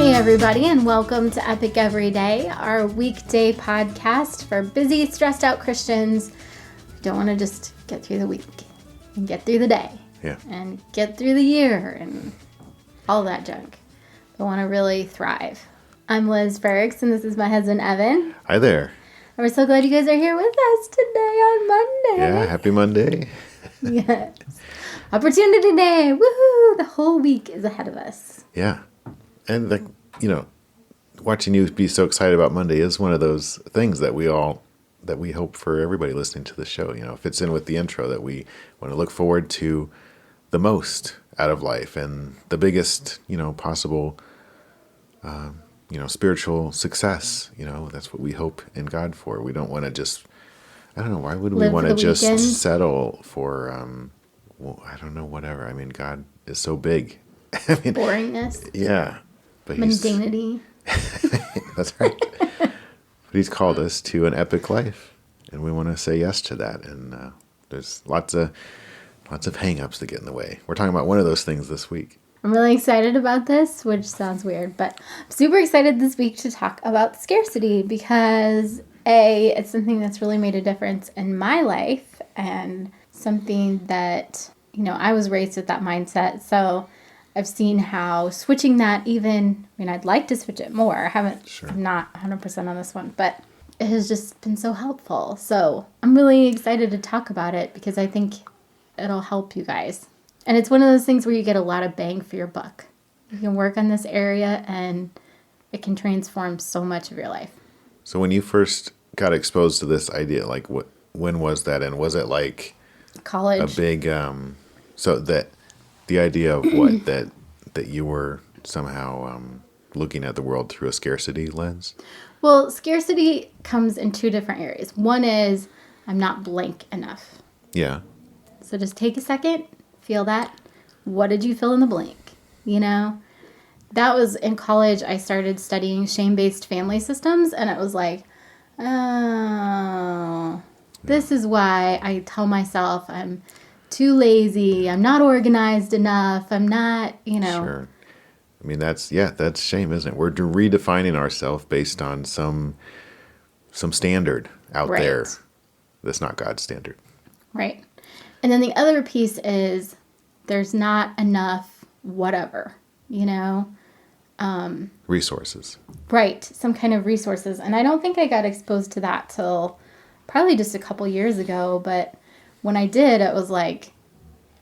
Hey everybody, and welcome to Epic Everyday, our weekday podcast for busy, stressed out Christians who don't want to just get through the week and get through the day and get through the year and all that junk. But want to really thrive. I'm Liz Frerichs, and this is my husband Evan. Hi there. And we're so glad you guys are here with us today on Monday. Yeah, happy Monday. Yes. Opportunity Day. Woohoo! The whole week is ahead of us. Yeah. And, watching you be so excited about Monday is one of those things that we hope for everybody listening to the show. You know, fits in with the intro that we want to look forward to the most out of life and the biggest, possible, spiritual success. That's what we hope in God for. We don't want to just, why would we want to just settle for, whatever. I mean, God is so big. Boringness. Yeah. But mundanity. That's right. But he's called us to an epic life, and we want to say yes to that. And there's lots of hang-ups that get in the way. We're talking about one of those things this week. I'm really excited about this, which sounds weird, but I'm super excited this week to talk about scarcity because it's something that's really made a difference in my life and something that, I was raised with that mindset. So I've seen how switching that I'd like to switch it more. I'm not 100% on this one, but it has just been so helpful. So I'm really excited to talk about it because I think it'll help you guys. And it's one of those things where you get a lot of bang for your buck. You can work on this area and it can transform so much of your life. So when you first got exposed to this idea, when was that? And was it like college? A big, so that the idea of what, that you were somehow looking at the world through a scarcity lens? Well, scarcity comes in two different areas. One is I'm not blank enough. Yeah. So just take a second, feel that. What did you fill in the blank? That was in college. I started studying shame-based family systems, and it was like, this is why I tell myself I'm too lazy, I'm not organized enough, I'm not, Sure. I mean, that's shame, isn't it? We're redefining ourselves based on some standard out there that's not God's standard. Right. And then the other piece is there's not enough whatever, resources. Right. Some kind of resources. And I don't think I got exposed to that till probably just a couple years ago, but when I did, it was like,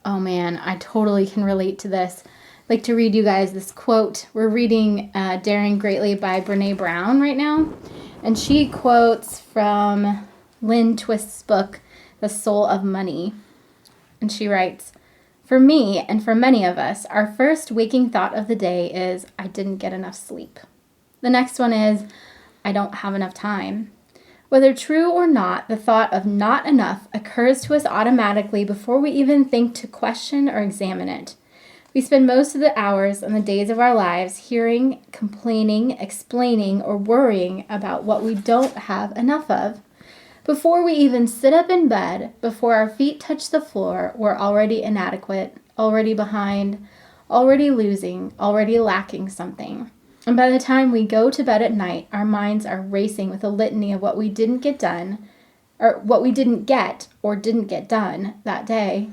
oh man, I totally can relate to this. I'd like to read you guys this quote. We're reading Daring Greatly by Brené Brown right now. And she quotes from Lynn Twist's book, The Soul of Money. And she writes, "For me, and for many of us, our first waking thought of the day is, I didn't get enough sleep. The next one is, I don't have enough time. Whether true or not, the thought of not enough occurs to us automatically before we even think to question or examine it. We spend most of the hours and the days of our lives hearing, complaining, explaining, or worrying about what we don't have enough of. Before we even sit up in bed, before our feet touch the floor, we're already inadequate, already behind, already losing, already lacking something. And by the time we go to bed at night, our minds are racing with a litany of what we didn't get done, or what we didn't get or didn't get done that day.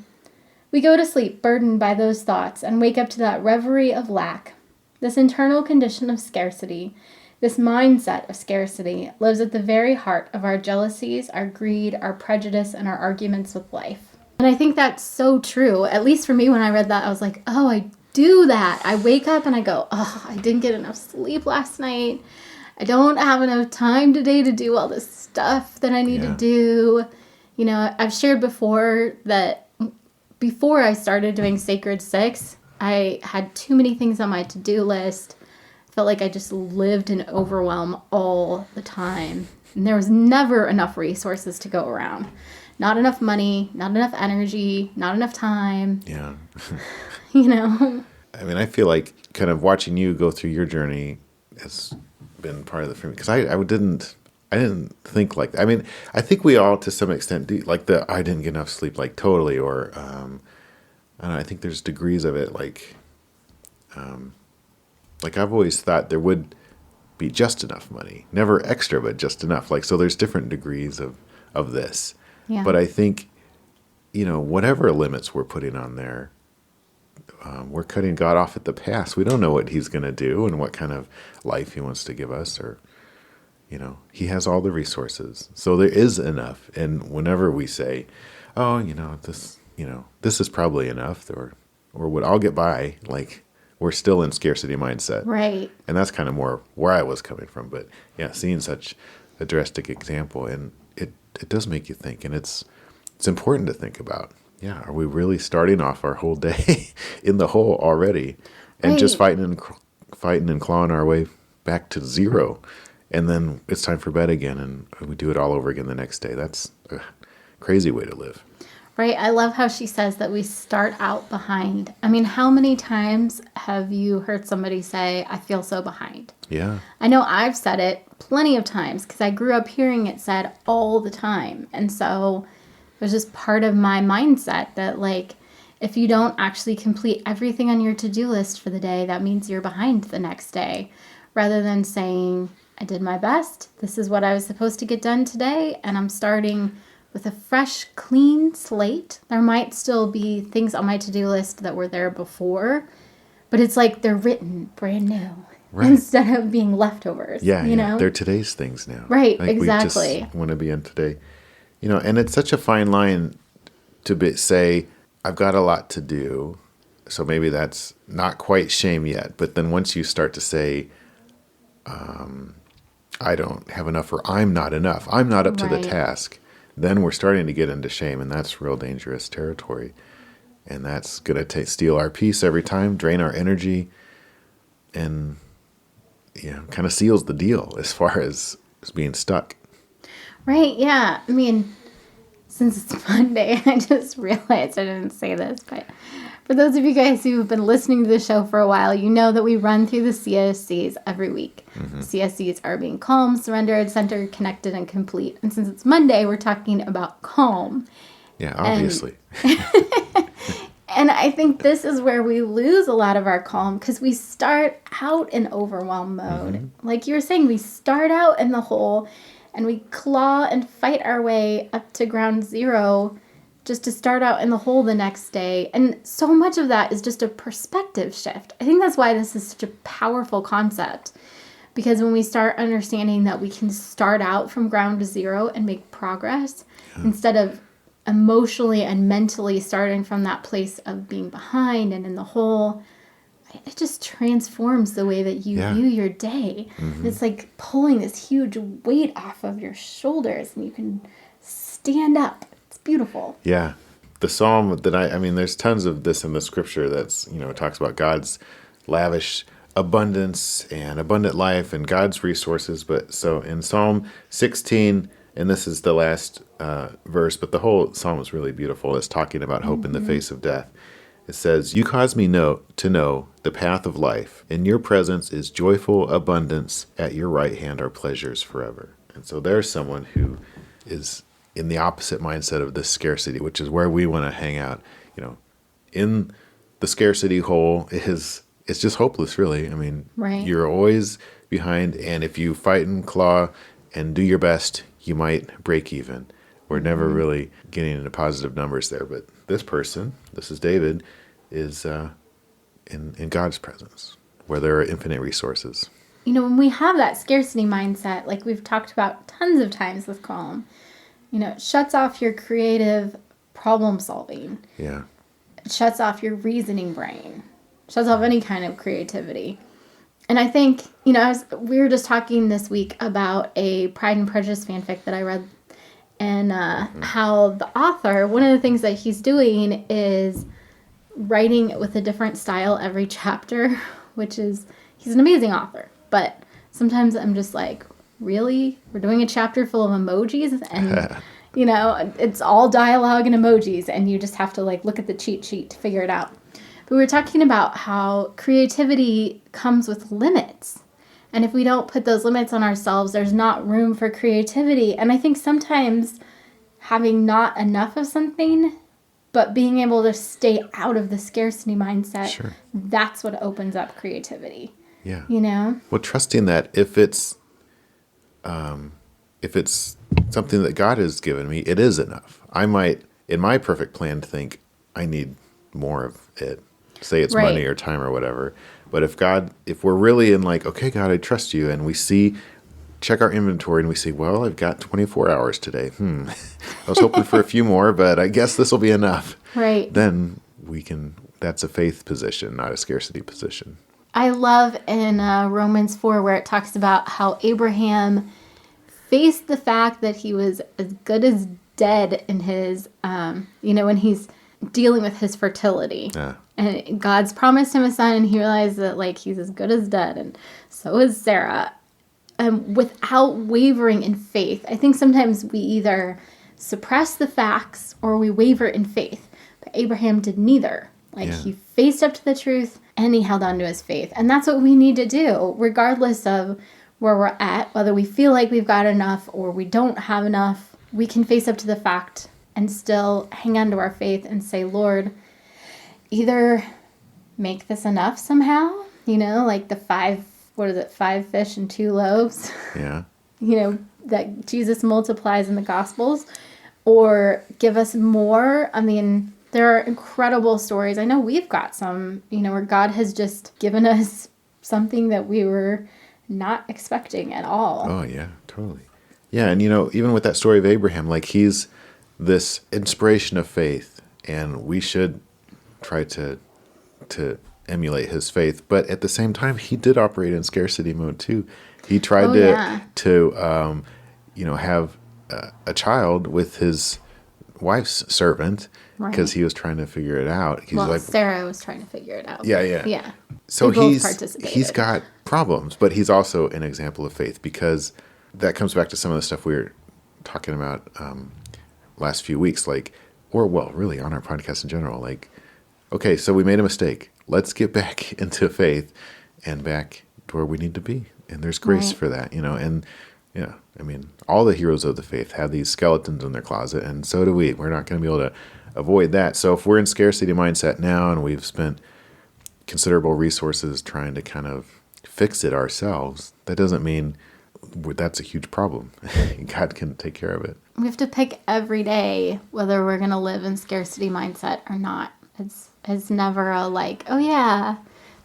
We go to sleep burdened by those thoughts and wake up to that reverie of lack. This internal condition of scarcity, this mindset of scarcity, lives at the very heart of our jealousies, our greed, our prejudice, and our arguments with life." And I think that's so true. At least for me, when I read that, I was like, oh, I do that. I wake up and I go, oh, I didn't get enough sleep last night. I don't have enough time today to do all this stuff that I need to do. I've shared before that before I started doing Sacred 6, I had too many things on my to-do list. Felt like I just lived in overwhelm all the time. And there was never enough resources to go around. Not enough money, not enough energy, not enough time. Yeah. I mean, I feel like kind of watching you go through your journey has been part of the because I didn't think like that. I mean, I think we all to some extent do, like I didn't get enough sleep, like totally, or I don't know, I think there's degrees of it, like Like I've always thought there would be just enough money, never extra, but just enough. Like, so there's different degrees of this. Yeah. But I think, whatever limits we're putting on there, we're cutting God off at the pass. We don't know what he's going to do and what kind of life he wants to give us, or, he has all the resources. So there is enough. And whenever we say, oh, this is probably enough, or what I'll get by, like, we're still in scarcity mindset. Right. And that's kind of more where I was coming from. But yeah, seeing such a drastic example, and it does make you think, and it's important to think about. Yeah, are we really starting off our whole day in the hole already, and just fighting and clawing our way back to zero, and then it's time for bed again, and we do it all over again the next day? That's a crazy way to live. Right. I love how she says that we start out behind. I mean, how many times have you heard somebody say, I feel so behind? Yeah. I know I've said it plenty of times because I grew up hearing it said all the time. And so it was just part of my mindset that, like, if you don't actually complete everything on your to-do list for the day, that means you're behind the next day. Rather than saying, I did my best. This is what I was supposed to get done today. And I'm starting with a fresh, clean slate. There might still be things on my to-do list that were there before, but it's like they're written brand new. Right. Instead of being leftovers. Yeah, you know? They're today's things now. Right, like exactly. We just want to be in today. And it's such a fine line to say, I've got a lot to do, so maybe that's not quite shame yet. But then once you start to say, I don't have enough, or I'm not enough, I'm not up to the task, then we're starting to get into shame, and that's real dangerous territory. And that's going to steal our peace every time, drain our energy, and kind of seals the deal as far as being stuck. Right, yeah. I mean, since it's Monday, I just realized I didn't say this, but for those of you guys who have been listening to the show for a while, you know that we run through the CSCs every week. Mm-hmm. CSCs are being calm, surrendered, centered, connected, and complete. And since it's Monday, we're talking about calm. Yeah, obviously. And I think this is where we lose a lot of our calm, because we start out in overwhelm mode. Mm-hmm. Like you were saying, we start out in the hole and we claw and fight our way up to ground zero just to start out in the hole the next day. And so much of that is just a perspective shift. I think that's why this is such a powerful concept. Because when we start understanding that we can start out from ground zero and make progress, instead of emotionally and mentally starting from that place of being behind and in the hole, it just transforms the way that you view your day. Mm-hmm. It's like pulling this huge weight off of your shoulders, and you can stand up. It's beautiful. Yeah. The psalm that I mean, there's tons of this in the scripture that's, it talks about God's lavish abundance and abundant life and God's resources. But so in Psalm 16, and this is the last verse, but the whole psalm is really beautiful. It's talking about hope in the face of death. It says, you cause me to know the path of life. In your presence is joyful abundance. At your right hand are pleasures forever. And so there's someone who is in the opposite mindset of this scarcity, which is where we want to hang out. In the scarcity hole, it's just hopeless, really. I mean, You're always behind, and if you fight and claw and do your best, you might break even. We're never really getting into positive numbers there. But this person, this is David, is in God's presence, where there are infinite resources. When we have that scarcity mindset, like we've talked about tons of times with Calm, it shuts off your creative problem solving. Yeah. It shuts off your reasoning brain. Shuts off any kind of creativity. And I think, we were just talking this week about a Pride and Prejudice fanfic that I read, and how the author, one of the things that he's doing is writing with a different style every chapter, which is, he's an amazing author. But sometimes I'm just like, really? We're doing a chapter full of emojis? And, it's all dialogue and emojis, and you just have to look at the cheat sheet to figure it out. But we were talking about how creativity comes with limits. And if we don't put those limits on ourselves, there's not room for creativity. And I think sometimes having not enough of something, but being able to stay out of the scarcity mindset, that's what opens up creativity. Yeah. You know? Well, trusting that if it's something that God has given me, it is enough. I might, in my perfect plan, think I need more of it. Say it's Right. money or time or whatever. But if we're really in like, okay, God, I trust you, and check our inventory and we see, well, I've got 24 hours today. I was hoping for a few more, but I guess this will be enough. Right. Then that's a faith position, not a scarcity position. I love in Romans 4 where it talks about how Abraham faced the fact that he was as good as dead in his, when he's dealing with his fertility. Yeah. And God's promised him a son, and he realized that, like, he's as good as dead, and so is Sarah. Without wavering in faith. I think sometimes we either suppress the facts or we waver in faith. But Abraham did neither. He faced up to the truth and he held on to his faith. And that's what we need to do, regardless of where we're at, whether we feel like we've got enough or we don't have enough. We can face up to the fact and still hang on to our faith and say, Lord, either make this enough somehow, like the 5 fish and 2 loaves? Yeah. That Jesus multiplies in the Gospels, or give us more. I mean, there are incredible stories. I know we've got some, where God has just given us something that we were not expecting at all. Oh, yeah, totally. Yeah, and even with that story of Abraham, like he's this inspiration of faith, and we should try to emulate his faith, but at the same time he did operate in scarcity mode too. He tried to have a child with his wife's servant because he was trying to figure it out. Sarah was trying to figure it out. Yeah. So he's got problems, but he's also an example of faith, because that comes back to some of the stuff we were talking about last few weeks, really on our podcast in general. Like, okay, so we made a mistake. Let's get back into faith and back to where we need to be. And there's grace for that, and all the heroes of the faith have these skeletons in their closet, and so do we. We're not going to be able to avoid that. So if we're in scarcity mindset now and we've spent considerable resources trying to kind of fix it ourselves, that doesn't mean that's a huge problem. God can take care of it. We have to pick every day whether we're going to live in scarcity mindset or not. It's never a oh yeah,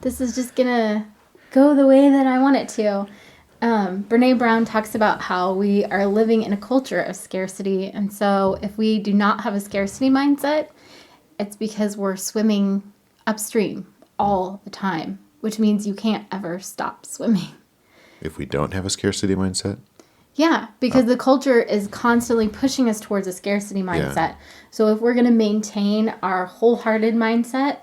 this is just going to go the way that I want it to. Brené Brown talks about how we are living in a culture of scarcity. And so if we do not have a scarcity mindset, it's because we're swimming upstream all the time, which means you can't ever stop swimming. If we don't have a scarcity mindset? Yeah, because the culture is constantly pushing us towards a scarcity mindset. Yeah. So if we're going to maintain our wholehearted mindset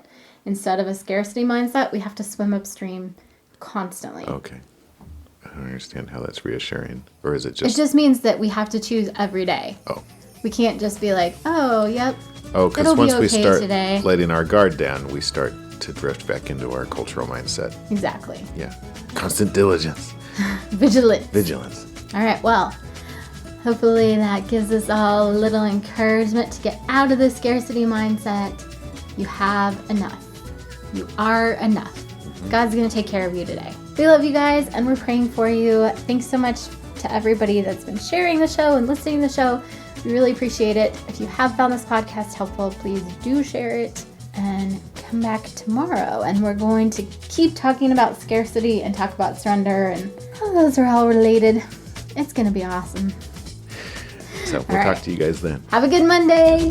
instead of a scarcity mindset, we have to swim upstream constantly. Okay. I don't understand how that's reassuring. Or is it just... It just means that we have to choose every day. Oh. We can't just be like, oh, yep. Oh, because once we start today. letting our guard down, we start to drift back into our cultural mindset. Exactly. Yeah. Constant diligence. Vigilance. All right, well, hopefully that gives us all a little encouragement to get out of the scarcity mindset. You have enough. You are enough. Mm-hmm. God's going to take care of you today. We love you guys, and we're praying for you. Thanks so much to everybody that's been sharing the show and listening to the show. We really appreciate it. If you have found this podcast helpful, please do share it and come back tomorrow. And we're going to keep talking about scarcity and talk about surrender, and those are all related. It's going to be awesome. So we'll talk to you guys then. Have a good Monday.